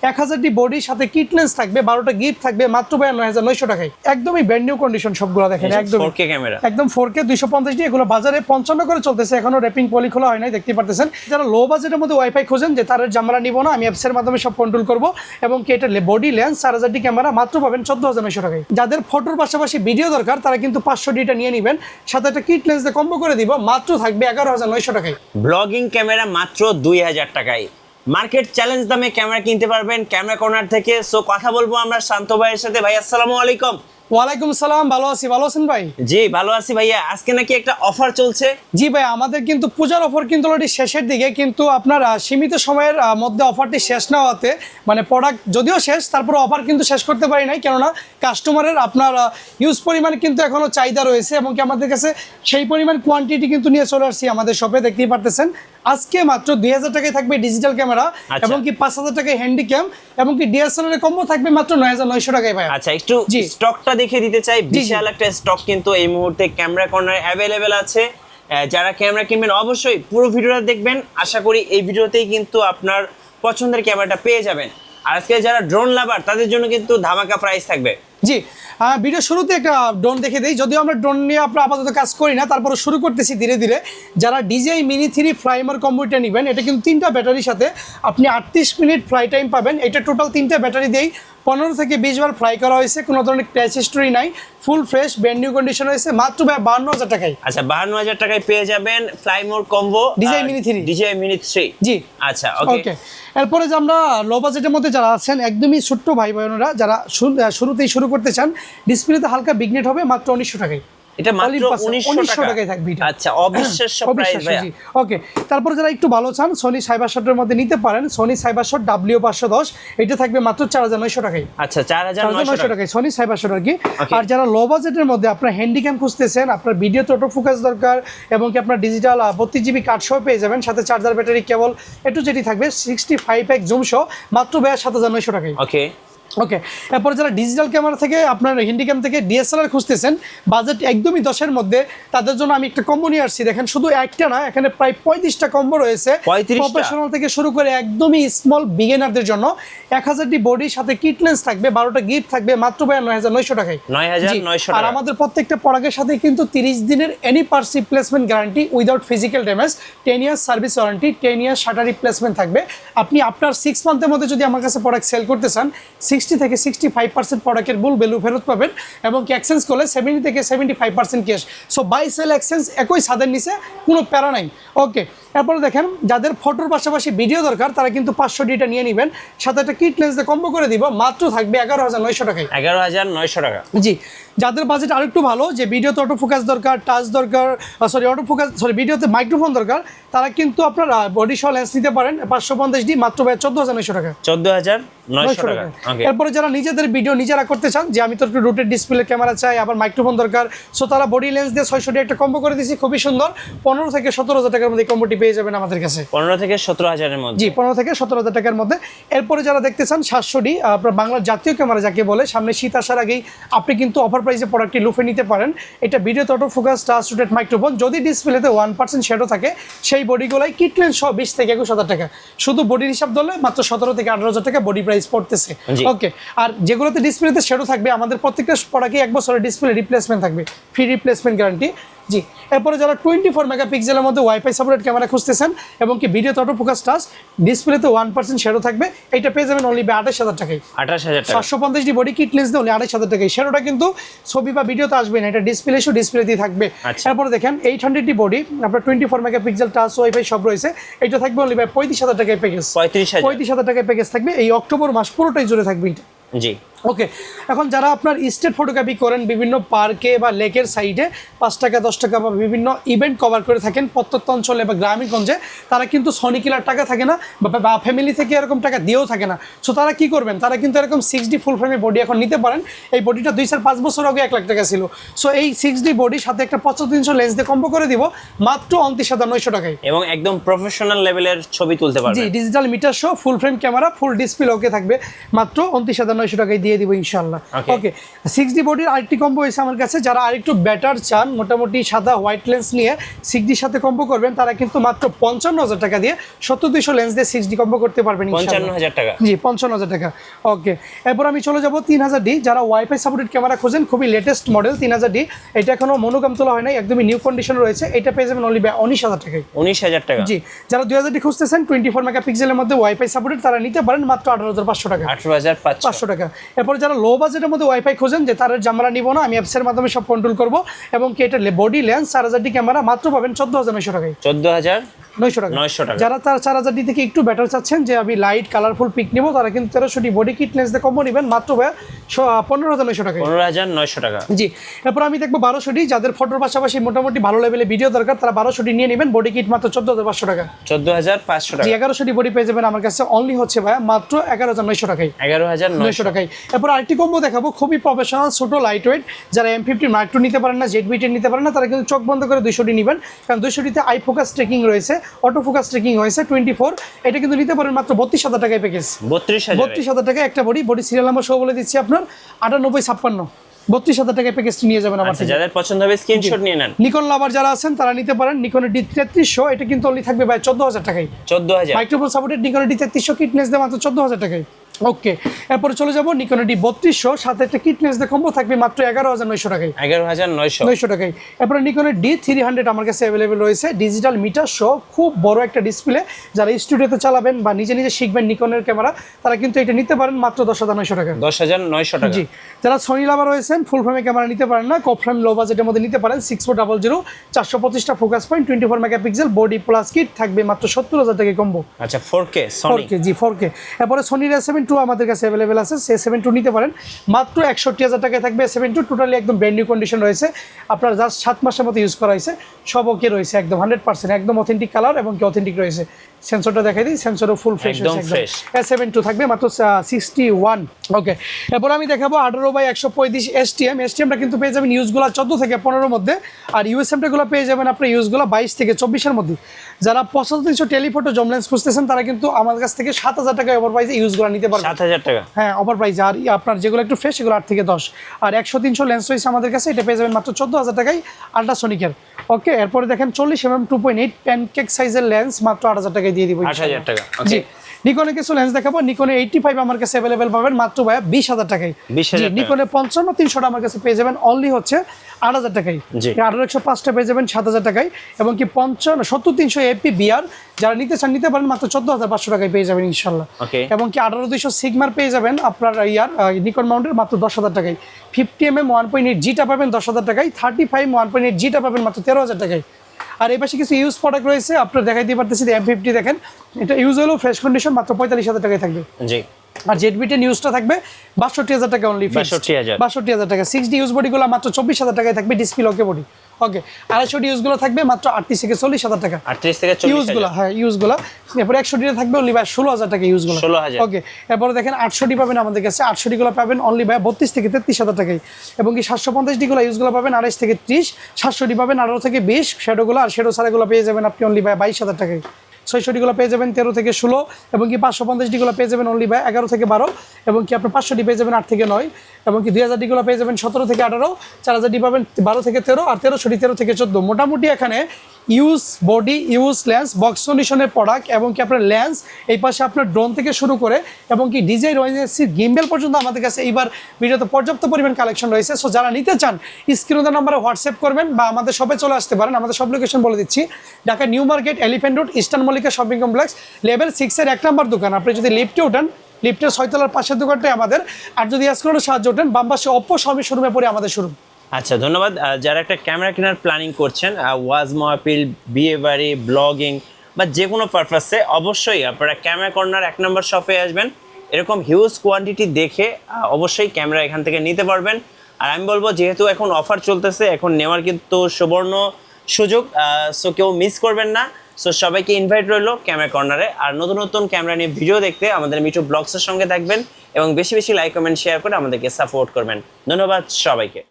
1000টি বডির সাথে kit lens থাকবে, 12টা গিফট থাকবে মাত্র 9900 টাকায়। একদমই ব্র্যান্ড নিউ কন্ডিশন সবগুলো দেখেন, একদম 4K ক্যামেরা, একদম 4K 250 ডি। এগুলো বাজারে 55 করে চলতেছে, এখনো র‍্যাপিং পলি খোলা হয় নাই, দেখতে পারতেছেন। যারা লো বাজেটের মধ্যে ওয়াইফাই খোঁজেন যে তার জামালা নিব না, আমি অ্যাপসের মাধ্যমে সব কন্ট্রোল করব, এবং কি এটা বডি লেন্স 4000টি ক্যামেরা মাত্র পাবেন 14900 টাকায়। যাদের ফটোর পাশাপাশি ভিডিও দরকার তারা কিন্তু 500 ডিটা নিয়ে নেবেন, সাথে একটা কিট লেন্স দিয়ে কম্বো করে দিব, মাত্র থাকবে 11900 টাকায়। ব্লগিং ক্যামেরা মাত্র 2000 টাকায়। মার্কেট চ্যালেঞ্জ দামে ক্যামেরা কিনতে পারবেন ক্যামেরা কর্নার থেকে। সো কথা বলবো আমরা শান্ত ভাইয়ের সাথে। ভাই আসসালামু আলাইকুম। ওয়ালাইকুম সালাম, ভালো আছি, ভালো আছেন ভাই? জি ভালো আছি ভাইয়া। আজকে নাকি একটা অফার চলছে? জি ভাই, আমাদের কিন্তু পূজার অফার কিন্তু অলরেডি শেষের দিকে, কিন্তু আপনার সীমিত সময়ের মধ্যে অফারটি শেষ না হওয়াতে, মানে প্রোডাক্ট যদিও শেষ, তারপর অফার কিন্তু শেষ করতে পারি নাই, কেননা কাস্টমারের আপনার ইউজ পরিমাণ কিন্তু এখনও চাহিদা রয়েছে, এবং কি আমাদের কাছে সেই পরিমাণ কোয়ান্টিটি কিন্তু নিয়ে চলে আসছি আমাদের শপে, দেখতেই পারতেছেন। আজকে মাত্র 2000 টাকায় থাকবে ডিজিটাল ক্যামেরা, এবং কি 5000 টাকায় হ্যান্ডি ক্যাম, এবং কি ডিএসএলআর এর কম্বো থাকবে মাত্র 9900 টাকায় ভাই। আচ্ছা, একটু স্টকটা দেখে দিতে চাই। বিশাল একটা স্টক কিন্তু এই মুহূর্তে ক্যামেরা কর্নারে অ্যাভেলেবেল আছে। যারা ক্যামেরা কিনবেন অবশ্যই পুরো ভিডিওটা দেখবেন। আশা করি এই ভিডিওতেই কিন্তু আপনার পছন্দের ক্যামেরাটা পেয়ে যাবেন। আর আজকে যারা ড্রোন লাভার তাদের জন্য কিন্তু ধামাকা প্রাইস থাকবে। জি, ভিডিও শুরুতে একটা ড্রোন দেখে দিই, যদিও আমরা ড্রোন নিয়ে আপনার আপাতত কাজ করি না, তারপরে শুরু করতেছি ধীরে ধীরে। যারা DJI Mini 3 ফ্লাইমার কম্বোটা নেবেন, এটা কিন্তু 3টা ব্যাটারির সাথে আপনি 38 মিনিট ফ্লাই টাইম পাবেন। এটা টোটাল 3টা ব্যাটারি দিয়েই 15 থেকে 20 বার ফ্লাই করা হয়েছে, কোনো ধরনের ক্র্যাশ হিস্টোরি নাই, full fresh brand new condition হয়েছে, মাত্র 52000 টাকায়। আচ্ছা, 52000 টাকায় পেয়ে যাবেন Fly More combo DJI Mini 3। DJI Mini 3। জি আচ্ছা, ওকে। এরপরে যে আমরা লো বাজেটের মধ্যে যারা আছেন, একদমই ছোট্ট ভাই বোনেরা যারা শুরুতেই শুরু করতে চান, ডিসপ্লেতে হালকা বিঘ্নেট হবে মাত্র 1900 টাকায়। এটা মাত্র 1900 টাকায় থাকবে এটা। আচ্ছা, অবিশ্বাস্য প্রাইস ভাই। ওকে, তারপরে যারা একটু ভালো চান সনি সাইবার শটের মধ্যে নিতে পারেন, সনি সাইবার শট W510, এটা থাকবে মাত্র 4900 টাকায়। আচ্ছা, 4900 টাকায় সনি সাইবার শট আর কি। আর যারা লো বাজেটের মধ্যে আপনার হ্যান্ডিক্যাম খুঁজতেছেন, আপনার ভিডিওতে অটো ফোকাস দরকার, এবং কি আপনার ডিজিটাল 32 GB কার্ড সহ পেয়ে যাবেন, সাথে চার্জার ব্যাটারি কেবল একটু যেটি থাকবে 65x জুম সহ, মাত্র 7900 টাকায়। ওকে, এরপরে যারা ডিজিটাল ক্যামেরা থেকে আপনার হ্যান্ডিক্যাম থেকে DSLR খুঁজতেছেন, বাজেট একদমই 10-এর মধ্যে, তাদের জন্য আমি একটা কম্বো নিয়ে আসছি। দেখেন, শুধু একটা না, এখানে প্রায় 35টা কম্বো রয়েছে, প্রফেশনাল থেকে শুরু করে একদমই স্মল বিগিনারদের জন্য। 1000টি বডির সাথে কিট লেন্স থাকবে, 12টা গিফট থাকবে, মাত্র 9900 টাকায়। 9900 আর আমাদের প্রত্যেকটা প্রোডাক্টের সাথে কিন্তু 30 দিনের any parts replacement guarantee without physical damage, 10 years service warranty, 10 years shutter replacement থাকবে। আপনি আপনার 6 মান্থের মধ্যে যদি আমার কাছে প্রোডাক্ট সেল করতে চান, 60 থেকে 65% প্রোডাক্টের মূল ভ্যালু ফেরত পাবেন, এবং কি এক্সচেঞ্জ করলে 70 থেকে 75% cash. So buy sell exchange একই ছাদের নিচে, কোনো প্যারা নাই। ওকে, এরপরে দেখেন, যাদের ফটোর পাশাপাশি ভিডিও দরকার তারা কিন্তু 500 ডিটা নিয়ে নেবেন, সাথে একটা কিট লেন্স দিয়ে কম্বো করে দিব, মাত্র থাকবে 11900 টাকায়। 11900 টাকা। জি, যাদের বাজেট আরেকটু ভালো, যে ভিডিওতে অটো ফোকাস দরকার, টাচ দরকার, ভিডিওতে মাইক্রোফোন দরকার, তারা কিন্তু আপনার বডি সহ লেন্স নিতে পারেন 550 ডি, মাত্র 14900 টাকা। 14900 টাকা। এরপরে যারা নিজেদের ভিডিও নিজেরা করতে চান, যে আমি তো একটু রোটেট ডিসপ্লে ক্যামেরা চাই, আবার মাইক্রোফোন দরকার, সো তারা বডি লেন্স দিয়ে 600 ডি একটা কম্বো করে দিয়েছি, খুবই সুন্দর। 15 থেকে 17000 টাকার মধ্যে কম্বোটি পেয়ে যাবেন আমাদের কাছে। 15 থেকে 17000 এর মধ্যে। জি, 15 থেকে 17000 টাকার মধ্যে। এরপরে যারা দেখতে চান 700 ডি, আপনার বাংলার জাতীয় ক্যামেরা যাকে বলে, সামনে শীত আসার আগেই আপনি কিন্তু অফার প্রাইসে প্রোডাক্টটি লুফে নিতে পারেন। এটা ভিডিওতে auto focus, touch rotate microphone, যদি ডিসপ্লেতে 1% শ্যাডো থাকে, সেই বডিগুলাই কিট লেন্স সহ 20 থেকে 21000 টাকা। শুধু বডির হিসাব ধরলে মাত্র 17 থেকে 18000 টাকা বডি প্রাইস পড়তেছে। ওকে, আর যেগুলোতে ডিসপ্লেতে শ্যাডো থাকবে, আমাদের প্রত্যেকটা প্রোডাক্টে 1 বছরের ডিসপ্লে রিপ্লেসমেন্ট থাকবে, ফ্রি রিপ্লেসমেন্ট গ্যারান্টি। জি, এরপরে যারা 24 মেগাপিক্সেলের মধ্যে ওয়াইফাই সাপোর্টেড ক্যামেরা খুঁজতেছেন, এবং কি ভিডিওতে অটো ফোকাস টাচ, ডিসপ্লেতে 1% শ্যাডো থাকবে, এটা পেয়ে যাবেন অনলি 28000 টাকায়। 28000 টাকা। 750 ডি বডি কিট লেন্স দিয়ে অনলি 28000 টাকায়। শ্যাডোটা কিন্তু ছবি বা ভিডিওতে আসবে না, এটা ডিসপ্লে ইস্যু, ডিসপ্লে দিয়ে থাকবে। এরপরে দেখেন 800 ডি বডি, আপনার 24 মেগাপিক্সেল টাচ ওয়াইফাই সব রয়েছে, এটা থাকবে অনলি 35000 টাকায় প্যাকেজ। 35000 টাকায় প্যাকেজ থাকবে, এই অক্টোবর মাস পুরোটাই জুড়ে থাকবে এটা। জি, ওকে, এখন যারা আপনার স্টেট ফটোগ্রাফি করেন, বিভিন্ন পার্কে বা লেকের সাইডে 5 টাকা 10 টাকা বা বিভিন্ন ইভেন্ট কভার করে থাকেন প্রত্যন্ত অঞ্চলে বা গ্রামীণগঞ্জে, তারা কিন্তু সনি কিলার টাকা থাকে না, বা ফ্যামিলি থেকে এরকম টাকা দিয়েও থাকে না। সো তারা কি করবেন, তারা কিন্তু এরকম 6D ফুল ফ্রেমের বডি এখন নিতে পারেন। এই বডিটা 2-5 বছর আগে 1 লাখ টাকা ছিল। সো এই 6D বডির সাথে একটা 7500 লেন্স দিয়ে কম্বো করে দিব, মাত্র 29900 টাকায়, এবং একদম প্রফেশনাল লেভেলের ছবি তুলতে পারবেন। জি, ডিজিটাল মিটার সহ ফুল ফ্রেম ক্যামেরা, ফুল ডিসপ্লে ওকে থাকবে, মাত্র 29900 টাকায় দিয়ে দিব ইনশাআল্লাহ। Okay. ওকে 6D বডির আরেকটি কম্বো হয়েছে আমার কাছে, যারা আরেকটু বেটার চান মোটামুটি সাদা হোয়াইট লেন্স নিয়ে 6Dর সাথে কম্বো করবেন, তারা কিন্তু মাত্র 55,000 টাকা দিয়ে 70-200 লেন্স দিয়ে 6D কম্বো করতে পারবেন ইনশাআল্লাহ। 55,000 টাকা। জি 55,000 টাকা। ওকে, এরপর আমি চলে যাব 3000D, যারা ওয়াইফাই সাপোর্টেড ক্যামেরা খোঁজেন, খুবই লেটেস্ট মডেল 3000D, এটা এখনো মনোগ্রাম তোলা হয় নাই, একদমই নিউ কন্ডিশন রয়েছে, এটা পেয়ে যাবেন অনলি 19,000 টাকায়। 19,000 টাকা। জি, যারা 2000D খুঁজতেছেন 24 মেগাপিক্সেলের মধ্যে ওয়াইফাই সাপোর্টেড, তারা নিতে পারেন মাত্র 18,500 টাকা। 18,500 টাকা। এরপর যারা লো বাজেটের মধ্যে ওয়াইফাই খোঁজেন যে তার জামরা নিব না, আমি অ্যাপসের মাধ্যমে সব কন্ট্রোল করব, এবং কি এটা বডি লেন্স 4000D ক্যামেরা মাত্র পাবেন 14,900 টাকায়। 14,900 টাকা। 900 টাকা। যারা তার 4000D থেকে একটু বেটার চাচ্ছেন যে আমি লাইট কালারফুল পিক নিব, তারা কিন্তু 1300D বডি কিট লেন্স দিয়ে কম্বো নেবেন মাত্র 15,900 টাকায়। 15,900 টাকা। জি, এরপর আমি দেখবো 1200D, যাদের ফটোর পাশাপাশি মোটামুটি ভালো লেভেলে ভিডিও দরকার, তারা 1200D নিয়ে নেবেন, বডি কিট মাত্র 14,500 টাকা। 14,500 জি, টাকা। 1100D বডি পেয়ে যাবেন আমার কাছে অনলি হচ্ছে ভাইয়া মাত্র 11,900 টাকায়। 11,900 টাকায়। এরপর আরেকটি কম্বো দেখাবো, খুবই প্রফেশনাল ছোট লাইট ওয়েট, যারা M50 Mark II নিতে পারেন না, Z-Beat নিতে পারেন না, তারা কিন্তু চোখ বন্ধ করে 200D নেবেন, কারণ 200Dতে আই ফোকাস ট্রেকিং রয়েছে, অটো ফোকাস ট্রেকিং হয়েছে 24, এটা কিন্তু নিতে পারেন মাত্র 32,000 টাকায় প্যাকেজ। 32,000 টাকা একটা বডি সিরিয়াল নাম্বার সহ বলে দিচ্ছি আপনার 9856, 32,000 টাকায় প্যাকেজটি নিয়ে যাবেন আমার থেকে। যাদের পছন্দ হবে স্ক্রিনশট নিয়ে নেন। নিকন লাভার যারা আছেন তারা নিতে পারেন নিকনের D3300, এটা কিন্তু অনলি থাকবে ভাই 14,000 টাকায়। 14,000 মাইক্রোফোন সাপোর্টেড নিকনের D3300 কিট লেন্স দিয়ে মাত্র 14,000 টাকায়। ওকে, এরপরে চলে যাবো নিকনের D3200, সাথে একটা কিট লেন্স দিয়ে কম্বো থাকবে মাত্র 11,900 টাকায়। 11,900 টাকায়। এরপরে নিকনের D300 আমার কাছে অ্যাভেলেবেল রয়েছে, ডিজিটাল মিটার সহ খুব বড় একটা ডিসপ্লে, যারা স্টুডিওতে চালাবেন বা নিজে নিজে শিখবেন নিকনের ক্যামেরা, তারা কিন্তু এটা নিতে পারেন মাত্র 10,900 টাকা। 10,900 টাকা। জি, যারা সনি লাভার রয়েছেন ফুল ফ্রেমে ক্যামেরা নিতে পারেন না, কপ ফ্রেম লো বাজেটের মধ্যে নিতে পারেন 6400, 425টা focus point, 24 megapixel body plus kit থাকবে মাত্র 70,000 টাকা কম্বো। আচ্ছা 4K সনি। 4K, জি 4K। এরপরে সনির A7 II আমাদের কাছে অ্যাভেলেবেল আছে, সেই A7 II নিতে পারেন মাত্র 61,000 টাকায় থাকবে। A7 II টোটালি একদম ব্র্যান্ড নিউ কন্ডিশন রয়েছে, আপনার জাস্ট 7 মাসের মতো ইউজ করা হয়েছে, সব ওকে রয়েছে একদম 100%, একদম অথেন্টিক কালার এবং কি অথেন্টিক রয়েছে। সেন্সরটা দেখাই দিই, সেন্সরও ফুল ফ্রেশ একদম ফ্রেশ। A7 II থাকবে মাত্র 61। ওকে, এরপর আমি দেখাবো 18x135 STMটা কিন্তু পেয়ে যাবেন ইউজগুলো 14 থেকে 15 মধ্যে, আর USMটা পেয়ে যাবেন আপনার ইউজগুলো 22 থেকে 24-এর মধ্যে। যারা 7500 টেলিফটো জুম লেন্স খুঁজতেছেন, তারা কিন্তু আমার কাছ থেকে 7,000 টাকা ওভার প্রাইসে ইউজগুলো নিতে পারবেন। 7,000 টাকা। হ্যাঁ, ওভার প্রাইস। আর আপনার যেগুলো একটু ফ্রেশ সেগুলো 8 থেকে 10, আর 100-300 লেন্স রয়েছে আমাদের কাছে, এটা পেয়ে যাবেন মাত্র 14,000 টাকায় আল্ট্রাসোনিকের। ওকে, এরপরে দেখেন 40mm 2.8 প্যানকেক সাইজের লেন্স মাত্র 8,000 টাকায় দিয়ে দিব। 8,000 টাকা। জি, নিকনে কিছু লেন্স দেখাবো। নিকনে 85 আমার কাছে অ্যাভেলেবেল পাবেন মাত্র ভাই 20,000 টাকায়। 20,000 নিকনে 55-300 আমার কাছে পেয়ে যাবেন অনলি হচ্ছে 8,000 টাকায়। 18-105টা পেয়ে যাবেন 7,000 টাকায়, এবং কি 70-300 এপি বিআর যারা নিতে চান নিতে পারেন মাত্র 14,500 টাকায় পেয়ে যাবেন ইনশাল্লাহ। এবং কি 18-200 সিগমার পেয়ে যাবেন আপনার নিকন মাউন্টের মাত্র 10,000 টাকায়। 50mm 1.8 জিটা পাবেন 10,000 টাকায়। 35 1.8 জিটা পাবেন মাত্র 13,000 টাকায়। আর এই পাশে কিছু ইউজ প্রোডাক্ট রয়েছে, আপনারা দেখাইতে পারতেছি। M50 দেখেন, এটা ইউজ হলো ফ্রেশ কন্ডিশন, মাত্র 45,000 টাকায় থাকবে। জি, আর Z-Beat নিউজটা থাকবে 62,000 টাকা অনলি। 62,000 টাকা। 6D ইউজ বডিগুলো মাত্র 24,000 টাকায় থাকবে, ডিসপ্লে ওকে বডি। ওকে, 250D ইউজগুলো থাকবে মাত্র 38 থেকে 40,000 টাকা। 38 থেকে 40,000 ইউজগুলো, হ্যাঁ ইউজগুলো। এরপর 100D থাকবে অনলি 16,000 টাকা ইউজগুলো। 16,000। ওকে, এরপরে দেখেন 800D পাবেন আমাদের কাছে, 800D গুলো পাবেন অনলি 32 থেকে 33,000 টাকায়। এবং কি 750D গুলো ইউজগুলো পাবেন 28 থেকে 30, 700D পাবেন 18 থেকে 20, শ্যাডোগুলো আর শ্যাডো ছাড়াগুলো পেয়ে যাবেন আপনি অনলি 22,000 টাকায়। 600D গুলো পেয়ে যাবেন 13 থেকে 16, এবং কি 550D গুলো পেয়ে যাবেন অনলি 11 থেকে 12, এবং কি আপনার 500D পেয়ে যাবেন 8 থেকে 9, এবং কি 2000D গুলো পেয়ে যাবেন 17 থেকে 18, 4000D পাবেন 12 থেকে 13, আর 1300D 13 থেকে 14। মোটামুটি এখানে use body, use lens, box কন্ডিশনের প্রোডাক্ট, এবং কি আপনার লেন্স, এই পাশে আপনার ড্রোন থেকে শুরু করে এবং কি ডিজাই রয়েছে গিম্বেল পর্যন্ত আমাদের কাছে এইবার ভিডিওতে পর্যাপ্ত পরিমাণ কালেকশন রয়েছে। সো যারা নিতে চান স্ক্রিনে নাম্বারে হোয়াটসঅ্যাপ করবেন বা আমাদের শপে চলে আসতে পারেন। আমাদের সব লোকেশন বলে দিচ্ছি, Dhaka new market, elephant road, eastern Mallika shopping complex, level 6-এর 1 নম্বর দোকান। আপনি যদি লিফটে ওঠেন, লিফটের 6 তলার পাশের দোকানটাই আমাদের। আর যদি এসকেলেটরে সাহায্য ওঠেন, বাম পাশে অপ্পো সবই শোরুমে পড়ে আমাদের শোরুম। আচ্ছা, ধন্যবাদ। যারা একটা ক্যামেরা কেনার প্ল্যানিং করছেন, ওয়াজ মাহফিল, বিয়ে বাড়ি, ব্লগিং বা যে কোনো পারপাসে, অবশ্যই আপনারা ক্যামেরা কর্নার 1 নম্বর শপে আসবেন। এরকম হিউজ কোয়ান্টিটি দেখে অবশ্যই ক্যামেরা এখান থেকে নিতে পারবেন। আর আমি বলবো, যেহেতু এখন অফার চলতেছে, এখন নেওয়ার কিন্তু সুবর্ণ সুযোগ, সো কেউ মিস করবেন না। সো সবাইকে ইনভাইট রইলো ক্যামেরা কর্নারে। আর নতুন নতুন ক্যামেরা নিয়ে ভিডিও দেখতে আমাদের মিঠু ব্লগসের সঙ্গে থাকবেন, এবং বেশি বেশি লাইক, কমেন্ট, শেয়ার করে আমাদেরকে সাপোর্ট করবেন। ধন্যবাদ সবাইকে।